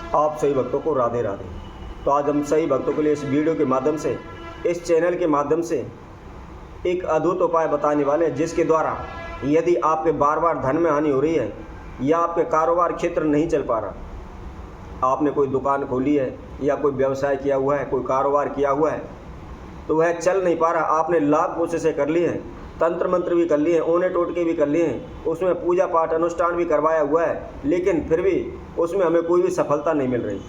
आप सभी भक्तों को राधे राधे। तो आज हम सभी भक्तों के लिए इस वीडियो के माध्यम से, इस चैनल के माध्यम से एक अद्भुत उपाय बताने वाले हैं, जिसके द्वारा यदि आपके बार बार धन में हानि हो रही है या आपके कारोबार क्षेत्र नहीं चल पा रहा, आपने कोई दुकान खोली है या कोई व्यवसाय किया हुआ है, कोई कारोबार किया हुआ है, तो वह चल नहीं पा रहा, आपने लाख कोशिशें कर ली हैं, तंत्र मंत्र भी कर लिए हैं, ओने टोटके भी कर लिए हैं, उसमें पूजा पाठ अनुष्ठान भी करवाया हुआ है, लेकिन फिर भी उसमें हमें कोई भी सफलता नहीं मिल रही।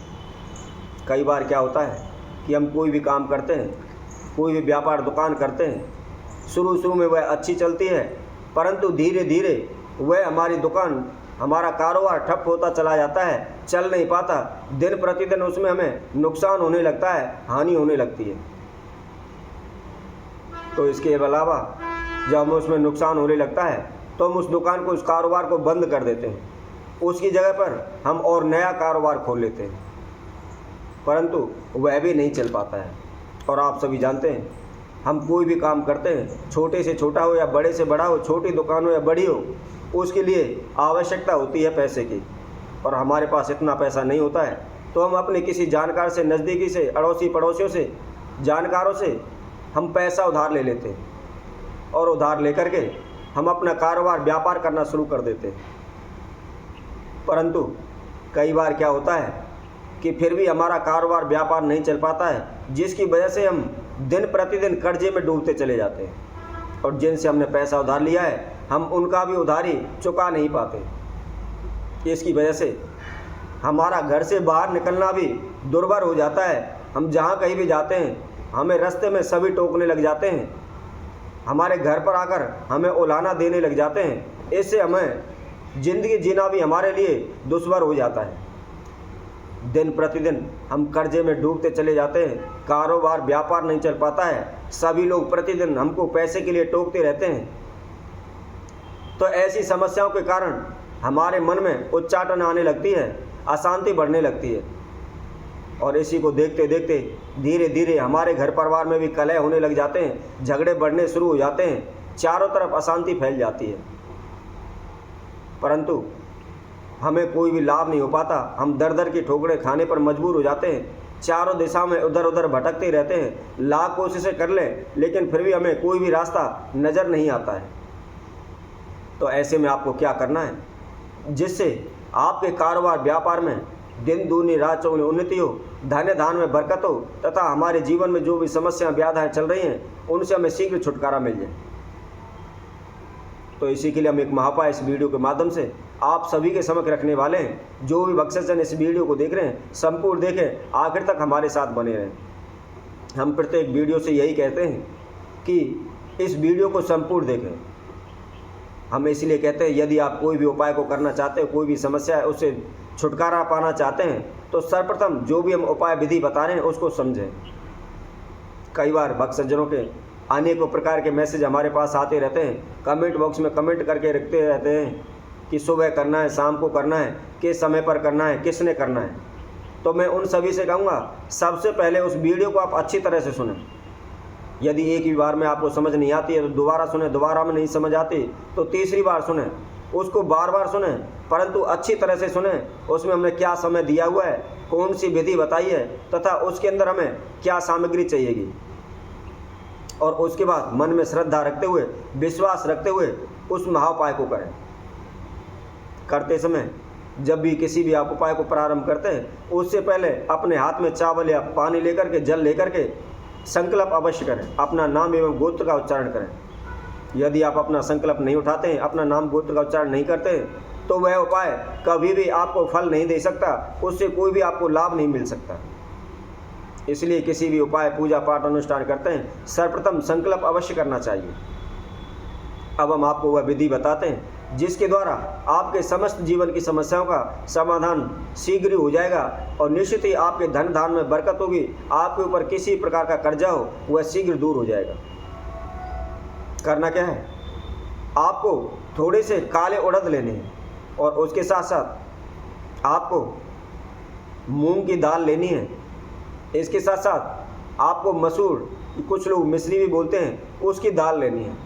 कई बार क्या होता है कि हम कोई भी काम करते हैं, कोई भी व्यापार दुकान करते हैं, शुरू में वह अच्छी चलती है, परंतु धीरे धीरे वह हमारी दुकान, हमारा कारोबार ठप होता चला जाता है, चल नहीं पाता। दिन प्रतिदिन उसमें हमें नुकसान होने लगता है, हानि होने लगती है। तो इसके अलावा जब हमें उसमें नुकसान होने लगता है तो हम उस दुकान को, उस कारोबार को बंद कर देते हैं। उसकी जगह पर हम और नया कारोबार खोल लेते हैं, परंतु वह भी नहीं चल पाता है। और आप सभी जानते हैं, हम कोई भी काम करते हैं, छोटे से छोटा हो या बड़े से बड़ा हो, छोटी दुकान हो या बड़ी हो, उसके लिए आवश्यकता होती है पैसे की, और हमारे पास इतना पैसा नहीं होता है। तो हम अपने किसी जानकार से, नज़दीकी से, अड़ोसी पड़ोसियों से, जानकारों से हम पैसा उधार ले लेते हैं, और उधार लेकर के हम अपना कारोबार, व्यापार करना शुरू कर देते हैं। परंतु कई बार क्या होता है कि फिर भी हमारा कारोबार, व्यापार नहीं चल पाता है, जिसकी वजह से हम दिन प्रतिदिन कर्जे में डूबते चले जाते हैं, और जिनसे हमने पैसा उधार लिया है हम उनका भी उधारी चुका नहीं पाते। इसकी वजह से हमारा घर से बाहर निकलना भी दुर्भर हो जाता है। हम जहाँ कहीं भी जाते हैं, हमें रास्ते में सभी टोकने लग जाते हैं, हमारे घर पर आकर हमें उलाहना देने लग जाते हैं। इससे हमें ज़िंदगी जीना भी हमारे लिए दुश्वार हो जाता है। दिन प्रतिदिन हम कर्जे में डूबते चले जाते हैं, कारोबार, व्यापार नहीं चल पाता है, सभी लोग प्रतिदिन हमको पैसे के लिए टोकते रहते हैं। तो ऐसी समस्याओं के कारण हमारे मन में उच्चाटन आने लगती है, अशांति बढ़ने लगती है, और इसी को देखते देखते धीरे धीरे हमारे घर परिवार में भी कलह होने लग जाते हैं, झगड़े बढ़ने शुरू हो जाते हैं, चारों तरफ अशांति फैल जाती है, परंतु हमें कोई भी लाभ नहीं हो पाता। हम दर दर की ठोकरें खाने पर मजबूर हो जाते हैं, चारों दिशा में इधर उधर भटकते रहते हैं, लाख कोशिशें कर लें, लेकिन फिर भी हमें कोई भी रास्ता नज़र नहीं आता है। तो ऐसे में आपको क्या करना है, जिससे आपके कारोबार, व्यापार में दिन दूनी रात चौगुनी उन्नति हो, धन धान में बरकत हो, तथा हमारे जीवन में जो भी समस्याएं, व्याधाएं चल रही हैं, उनसे हमें शीघ्र छुटकारा मिल जाए। तो इसी के लिए हम एक महाउपाय इस वीडियो के माध्यम से आप सभी के समक्ष रखने वाले हैं। जो भी भक्तजन इस वीडियो को देख रहे हैं, संपूर्ण देखें, आखिर तक हमारे साथ बने रहें। हम प्रत्येक वीडियो से यही कहते हैं कि इस वीडियो को संपूर्ण देखें। हम इसलिए कहते हैं, यदि आप कोई भी उपाय को करना चाहते हैं, कोई भी समस्या है उससे छुटकारा पाना चाहते हैं, तो सर्वप्रथम जो भी हम उपाय विधि बता रहे हैं उसको समझें। कई बार भक्तजनों के अनेकों प्रकार के मैसेज हमारे पास आते रहते हैं, कमेंट बॉक्स में कमेंट करके रखते रहते हैं कि सुबह करना है, शाम को करना है, किस समय पर करना है, किसने करना है। तो मैं उन सभी से कहूँगा, सबसे पहले उस वीडियो को आप अच्छी तरह से सुनें। यदि एक ही बार में आपको समझ नहीं आती है तो दोबारा सुने, दोबारा में नहीं समझ आती तो तीसरी बार सुने, उसको बार बार सुने, परंतु अच्छी तरह से सुने। उसमें हमने क्या समय दिया हुआ है, कौन सी विधि बताई है, तथा उसके अंदर हमें क्या सामग्री चाहिएगी, और उसके बाद मन में श्रद्धा रखते हुए, विश्वास रखते हुए उस महाउपाय को करें। करते समय जब भी किसी भी आप उपाय को प्रारंभ करते हैं, उससे पहले अपने हाथ में चावल या पानी लेकर के, जल लेकर के संकल्प अवश्य करें, अपना नाम एवं गोत्र का उच्चारण करें। यदि आप अपना संकल्प नहीं उठाते हैं, अपना नाम गोत्र का उच्चारण नहीं करते हैं, तो वह उपाय कभी भी आपको फल नहीं दे सकता, उससे कोई भी आपको लाभ नहीं मिल सकता। इसलिए किसी भी उपाय, पूजा पाठ, अनुष्ठान करते हैं, सर्वप्रथम संकल्प अवश्य करना चाहिए। अब हम आपको वह विधि बताते हैं जिसके द्वारा आपके समस्त जीवन की समस्याओं का समाधान शीघ्र हो जाएगा, और निश्चित ही आपके धन धान में बरकत होगी। आपके ऊपर किसी प्रकार का कर्जा हो वह शीघ्र दूर हो जाएगा। करना क्या है, आपको थोड़े से काले उड़द लेने हैं, और उसके साथ साथ आपको मूंग की दाल लेनी है। इसके साथ साथ आपको मसूर, कुछ लोग मिश्री भी बोलते हैं, उसकी दाल लेनी है।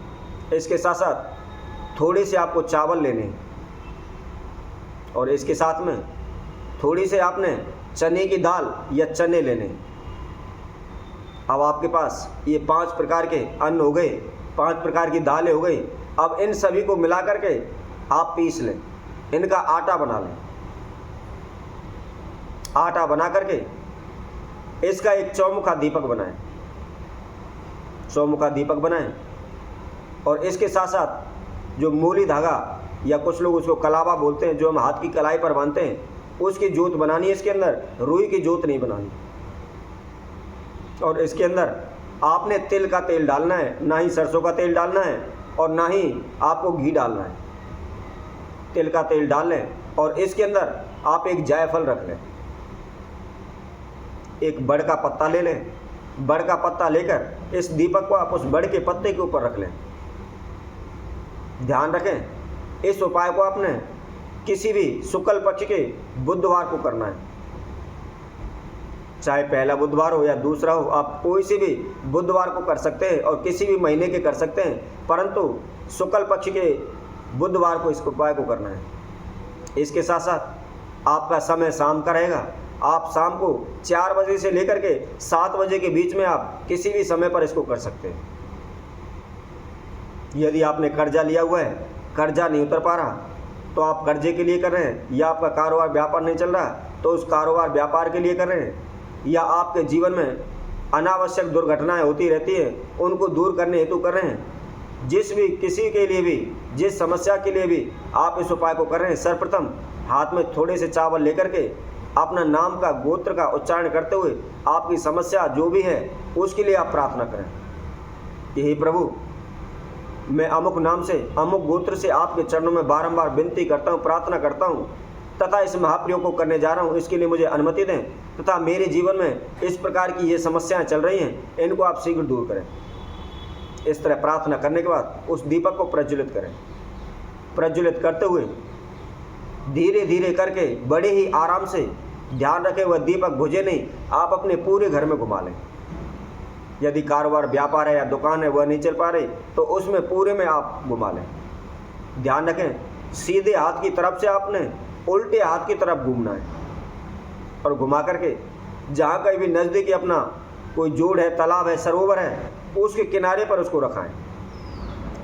इसके साथ साथ थोड़े से आपको चावल लेने हैं, और इसके साथ में थोड़ी से आपने चने की दाल या चने लेने। अब आपके पास ये 5 प्रकार के अन्न हो गए, 5 प्रकार की दालें हो गई। अब इन सभी को मिला करके आप पीस लें, इनका आटा बना लें। आटा बना करके इसका एक चौमुखा दीपक बनाएं, चौमुखा दीपक बनाएं। और इसके साथ साथ जो मूली धागा या कुछ लोग उसको कलावा बोलते हैं, जो हम हाथ की कलाई पर बांधते हैं, उसकी जोत बनानी है। इसके अंदर रुई की जोत नहीं बनानी। और इसके अंदर आपने तिल का तेल डालना है, ना ही सरसों का तेल डालना है और ना ही आपको घी डालना है। तिल का तेल डाल लें और इसके अंदर आप एक जायफल रख लें, एक बड़ का पत्ता ले लें। बड़ का पत्ता लेकर इस दीपक को आप उस बड़ के पत्ते के ऊपर रख लें। ध्यान रखें, इस उपाय को आपने किसी भी शुक्ल पक्ष के बुधवार को करना है। चाहे पहला बुधवार हो या दूसरा हो, आप कोई से भी बुधवार को कर सकते हैं और किसी भी महीने के कर सकते हैं, परंतु शुक्ल पक्ष के बुधवार को इस उपाय को करना है। इसके साथ साथ आपका समय शाम का रहेगा। आप शाम को 4 बजे से लेकर के 7 बजे के बीच में आप किसी भी समय पर इसको कर सकते हैं। यदि आपने कर्जा लिया हुआ है, कर्जा नहीं उतर पा रहा, तो आप कर्जे के लिए कर रहे हैं, या आपका कारोबार व्यापार नहीं चल रहा तो उस कारोबार व्यापार के लिए कर रहे हैं, या आपके जीवन में अनावश्यक दुर्घटनाएं होती रहती हैं, उनको दूर करने हेतु कर रहे हैं। जिस भी किसी के लिए भी, जिस समस्या के लिए भी आप इस उपाय को कर रहे हैं, सर्वप्रथम हाथ में थोड़े से चावल लेकर के अपना नाम का, गोत्र का उच्चारण करते हुए आपकी समस्या जो भी है उसके लिए आप प्रार्थना करें। यही प्रभु, मैं अमुक नाम से, अमुक गोत्र से आपके चरणों में बारंबार विनती करता हूँ, प्रार्थना करता हूँ तथा इस महाप्रयोग को करने जा रहा हूँ, इसके लिए मुझे अनुमति दें तथा मेरे जीवन में इस प्रकार की ये समस्याएं चल रही हैं, इनको आप शीघ्र दूर करें। इस तरह प्रार्थना करने के बाद उस दीपक को प्रज्वलित करें। प्रज्वलित करते हुए धीरे धीरे करके बड़े ही आराम से, ध्यान रखें वह दीपक बुझे नहीं, आप अपने पूरे घर में घुमा लें। यदि कारोबार व्यापार है या दुकान है वह नहीं चल पा रही तो उसमें पूरे में आप घुमा लें। ध्यान रखें, सीधे हाथ की तरफ से आपने उल्टे हाथ की तरफ घूमना है और घुमा करके जहाँ कहीं भी नज़दीकी अपना कोई जोड़ है, तालाब है, सरोवर है, उसके किनारे पर उसको रखाएं।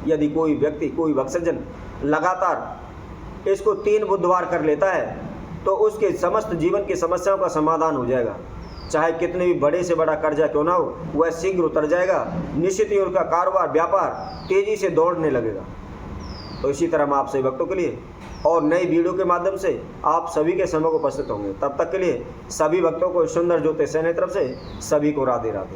यदि कोई व्यक्ति, कोई भक्तजन लगातार इसको 3 बुधवार कर लेता है तो उसके समस्त जीवन की समस्याओं का समाधान हो जाएगा। चाहे कितने भी बड़े से बड़ा कर्जा क्यों ना हो, वह शीघ्र उतर जाएगा। निश्चित ही उनका कारोबार, व्यापार तेजी से दौड़ने लगेगा। तो इसी तरह हम आप सभी भक्तों के लिए और नई वीडियो के माध्यम से आप सभी के समय को उपस्थित होंगे। तब तक के लिए सभी भक्तों को सुंदर ज्योति सैन्य तरफ से सभी को राधे राधे।